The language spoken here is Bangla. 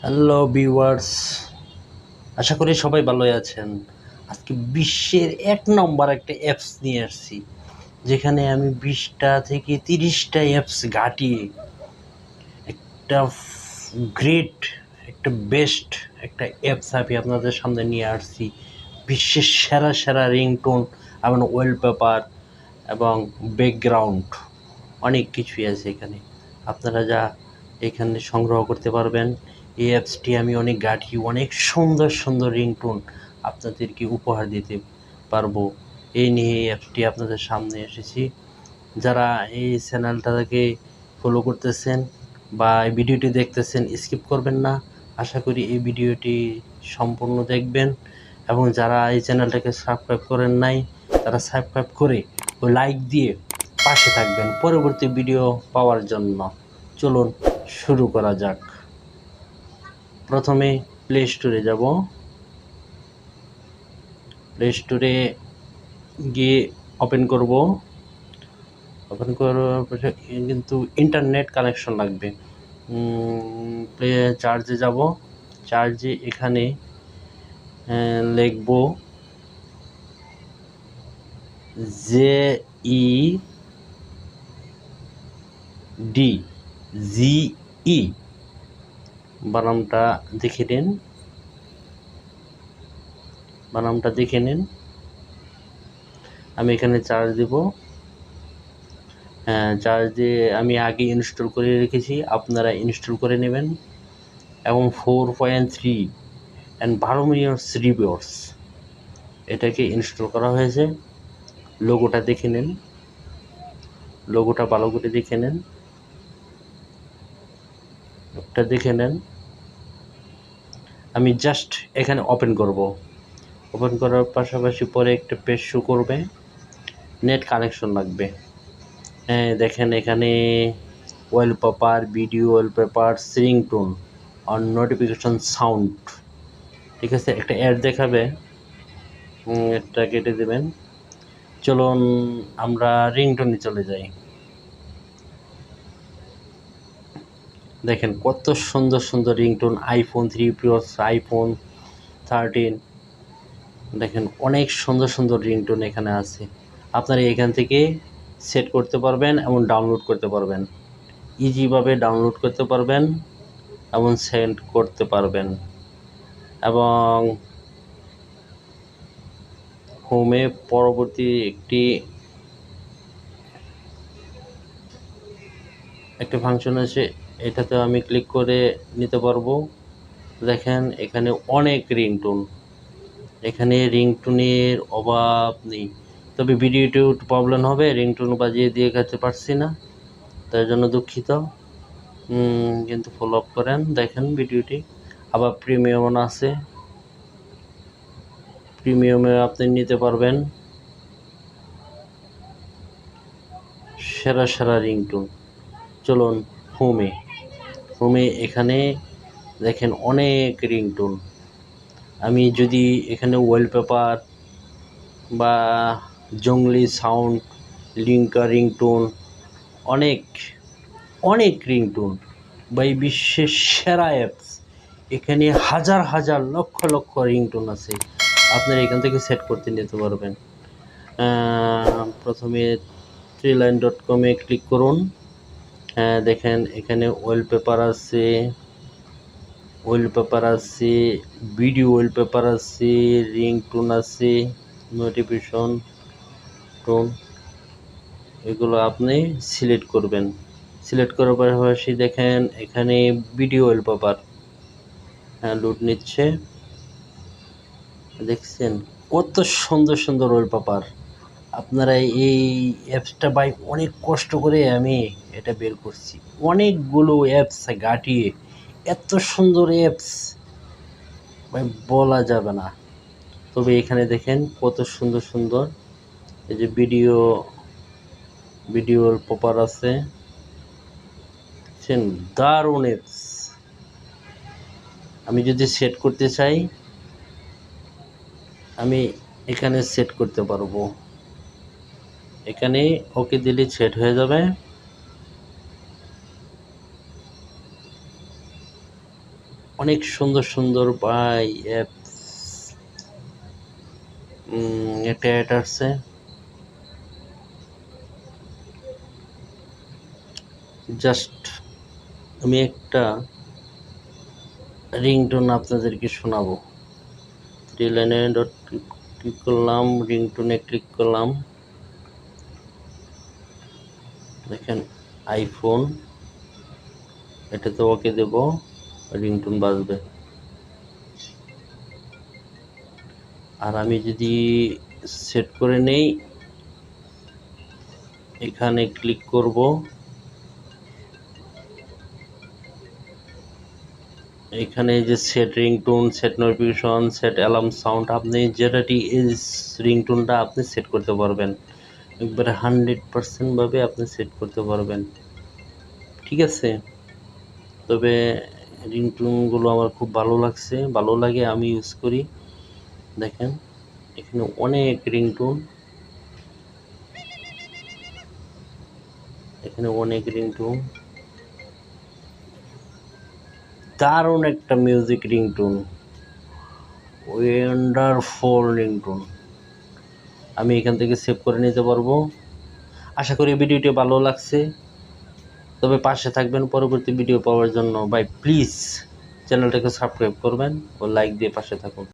হ্যালো ভিউয়ার্স, আশা করি সবাই ভালোই আছেন। আজকে বিশ্বের এক নম্বর একটা অ্যাপস নিয়ে আসছি, যেখানে আমি 20টা থেকে 30টা অ্যাপস ঘাটিয়ে একটা গ্রেট, একটা বেস্ট একটা অ্যাপস আমি আপনাদের সামনে নিয়ে আসছি। বিশ্বের সেরা সেরা রিংটোন এবং ওয়ালপেপার এবং ব্যাকগ্রাউন্ড অনেক কিছুই আছে এখানে। আপনারা যা এখানে সংগ্রহ করতে পারবেন। এই অ্যাপসটি আমি অনেক ঘাঁটি, অনেক সুন্দর সুন্দর রিংটোন আপনাদেরকে উপহার দিতে পারবো। এই নিয়ে এই অ্যাপসটি আপনাদের সামনে এসেছি। যারা এই চ্যানেলটাকে ফলো করতেছেন বা এই ভিডিওটি দেখতেছেন, স্কিপ করবেন না। আশা করি এই ভিডিওটি সম্পূর্ণ দেখবেন, এবং যারা এই চ্যানেলটাকে সাবস্ক্রাইব করেন নাই, তারা সাবস্ক্রাইব করে ও লাইক দিয়ে পাশে থাকবেন পরবর্তী ভিডিও পাওয়ার জন্য। চলুন শুরু করা যাক। প্রথমে প্লে স্টোরে যাব। প্লে স্টোরে গিয়ে ওপেন করব। ওপেন করার পরে কিন্তু ইন্টারনেট কানেকশন লাগবে। চার্জে যাব। চার্জে এখানে লিখব ZED বানামটা দেখে নিন। আমি এখানে চার্জ দেব। চার্জ দিয়ে আমি আগে ইনস্টল করে রেখেছি, আপনারা ইনস্টল করে নেবেন। এবং 4.3 অ্যান্ড 12 মিলিয়ন রিভিউস এটাকে ইনস্টল করা হয়েছে। লোগোটা দেখে নেন, লোগোটা ভালো করে দেখে নেন, একটা দেখে নেন। আমি জাস্ট এখানে ওপেন করব। ওপেন করার পাশাপাশি পরে একটা পেজ শো করবে, নেট কানেকশন লাগবে। দেখেন এখানে ওয়ালপেপার, ভিডিও ওয়ালপেপার, রিংটোন আর নোটিফিকেশন সাউন্ড, ঠিক আছে। একটা অ্যাড দেখাবে, এটা কেটে দেবেন। চলুন আমরা রিংটোনে চলে যাই। দেখেন কত সুন্দর সুন্দর রিংটোন, iPhone 3 Plus, iPhone 13। দেখেন অনেক সুন্দর সুন্দর রিংটোন এখানে আছে। আপনারা এখান থেকে সেট করতে পারবেন এবং ডাউনলোড করতে পারবেন, ইজিভাবে ডাউনলোড করতে পারবেন এবং সেন্ড করতে পারবেন। এবং হোমে পরবর্তী একটা ফাংশন আছে, এটাতে আমি ক্লিক করে নিতে পারবো। দেখেন এখানে অনেক রিংটোন, এখানে রিংটোনের অভাব নেই। তবে ভিডিওটি একটু প্রবলেম হবে, রিংটোন বাজিয়ে দিয়ে যেতে পারছি না, তার জন্য দুঃখিত। কিন্তু ফলো আপ করেন, দেখেন ভিডিওটি। আবার প্রিমিয়াম আছে, প্রিমিয়ামে আপনি নিতে পারবেন সেরা সেরা রিংটোন। চলুন হোমে এখানে দেখেন অনেক রিংটোন। আমি যদি এখানে ওয়ালপেপার বা জংলি সাউন্ড, লিঙ্কা রিংটোন, অনেক অনেক রিংটোন বা এই বিশ্বের সেরা অ্যাপস, এখানে হাজার হাজার লক্ষ লক্ষ রিংটোন আছে। আপনারা এখান থেকে সেট করতে নিতে পারবেন। প্রথমে treeline.com ক্লিক করুন। দেখেন এখানে ওয়ালপেপার আছে, ভিডিও ওয়ালপেপার আছে, রিংটোন আছে, নোটিফিকেশন টোন, এগুলো আপনি সিলেক্ট করবেন। সিলেক্ট করার পাশাপাশি দেখেন এখানে ভিডিও ওয়ালপেপার লোড নিচ্ছে। দেখছেন কত সুন্দর সুন্দর ওয়ালপেপার। আপনারা এই অ্যাপসটা ভাই অনেক কষ্ট করে আমি এটা বের করছি, অনেকগুলো অ্যাপস ঘাটিয়ে এত সুন্দর অ্যাপস ভাই বলা যাবে না। তবে এখানে দেখেন কত সুন্দর সুন্দর এই যে ভিডিও ওয়ালপেপার আছে, দারুণ অ্যাপস। আমি যদি সেট করতে চাই, আমি এখানে সেট করতে পারবো। এখানে ওকে দিলে সেট হয়ে যাবে। অনেক সুন্দর সুন্দর ভাই অ্যাপস, একটা অ্যাড আসছে, জাস্ট আমি একটা রিংটোন আপনাদেরকে শোনাবো। থ্রি লাইনে ডট ক্লিক করলাম, রিংটোনে ক্লিক করলাম, দেখেন আইফোন, এটাতে ওকে দেব, রিংটোন বাজবে। আর আমি যদি সেট করে নেই, এখানে ক্লিক করব, এখানে যে set ringtone, set notification, set alarm sound, আপনি যেটাটি এই রিংটোনটা আপনি সেট করতে পারবেন, একবারে 100% ভাবে আপনি সেট করতে পারবেন, ঠিক আছে। তবে রিংটোনগুলো আমার খুব ভালো লাগছে, ভালো লাগে, আমি ইউজ করি। দেখেন এখানে অনেক রিংটোন, এখানে অনেক রিংটোন, দারুণ একটা মিউজিক রিংটোন, ওয়ান্ডারফুল রিংটোন। আমি এখান থেকে সেভ করে নিতে পারবো। আশা করি ভিডিওটি ভালো লাগছে, তবে পাশে থাকবেন পরবর্তী ভিডিও পাওয়ার জন্য। ভাই প্লিজ চ্যানেলটাকে সাবস্ক্রাইব করবেন ও লাইক দিয়ে পাশে থাকুন।